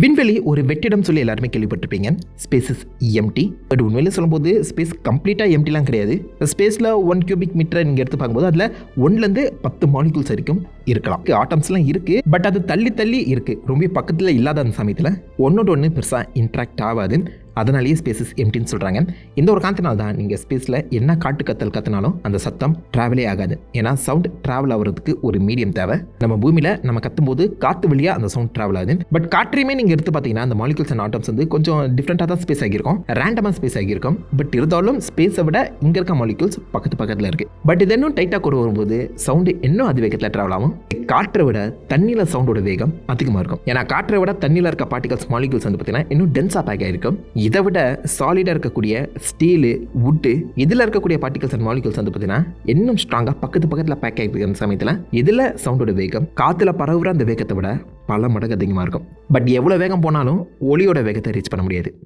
விண்வெளி ஒரு வெற்றிடம் சொல்லி எல்லாருமே கேள்விப்பட்டிருப்பீங்க. Space is empty. பட் உண்மையிலே சொல்லும்போது ஸ்பேஸ் கம்ப்ளீட்டாக எம்டிலாம் கிடையாது. ஸ்பேஸில் 1 கியூபிக் மீட்டரை நீங்கள் எடுத்து பார்க்கும்போது அதில் 1லேருந்து 10 மாலிகுல்ஸ் வரைக்கும் இருக்கலாம். ஆட்டம்ஸ்லாம் இருக்குது, பட் அது தள்ளி தள்ளி இருக்குது. ரொம்ப பக்கத்தில் இல்லாத அந்த சமயத்தில் ஒன்னோட ஒன்று பெருசாக இன்ட்ராக்ட் ஆகாது. அதனாலேயே ஸ்பேசஸ் எம்டின்னு சொல்கிறாங்க. இந்த ஒரு காரணத்தினால தான் நீங்கள் ஸ்பேஸில் என்ன காட்டு கத்தல் கத்தினாலும் அந்த சத்தம் ட்ராவலே ஆகாது. ஏன்னா சவுண்ட் ட்ராவல் ஆகிறதுக்கு ஒரு மீடியம் தேவை. நம்ம பூமியில் நம்ம கத்தும்போது காற்று வழியாக அந்த சவுண்ட் ட்ராவல் ஆகுது. பட் காற்றையுமே நீங்கள் எடுத்து பார்த்தீங்கன்னா அந்த மாலிகுல்ஸ் அண்ட் ஆட்டம்ஸ் வந்து கொஞ்சம் டிஃப்ரெண்ட்டாக தான் ஸ்பேஸ் ஆகியிருக்கும், ரேண்டமாக ஸ்பேஸ் ஆகியிருக்கும். பட் இருந்தாலும் ஸ்பேஸை விட இங்கே இருக்க மாலிகுல்ஸ் பக்கத்தில் இருக்குது. பட் இது இன்னும் டைட்டாக கொண்டு வரும்போது சவுண்டு இன்னும் அது வேகத்தில் ட்ராவல் ஆகும். காற்றை விட தண்ணியில் சவுண்டோட வேகம் அதிகமாக இருக்கும். ஏன்னா காற்றை விட தண்ணியில் இருக்க பார்ட்டிகல்ஸ் மாலிகுல்ஸ் வந்து பார்த்தீங்கன்னா இன்னும் டென்ஸாக பேக் ஆகிருக்கும். இதை விட சாலிடாக இருக்கக்கூடிய ஸ்டீலு, வுட்டு, இதில் இருக்கக்கூடிய பார்ட்டிகல்ஸ் அண்ட் மாலிகுல்ஸ் வந்து பார்த்தீங்கன்னா இன்னும் ஸ்ட்ராங்காக பக்கத்தில் பேக் ஆகிருக்கு. அந்த சமயத்தில் இதில் சவுண்டோட வேகம் காற்றுல பரவுற அந்த வேகத்தை விட பல மடங்கு அதிகமாக இருக்கும். பட் எவ்வளோ வேகம் போனாலும் ஒளியோட வேகத்தை ரீச் பண்ண முடியாது.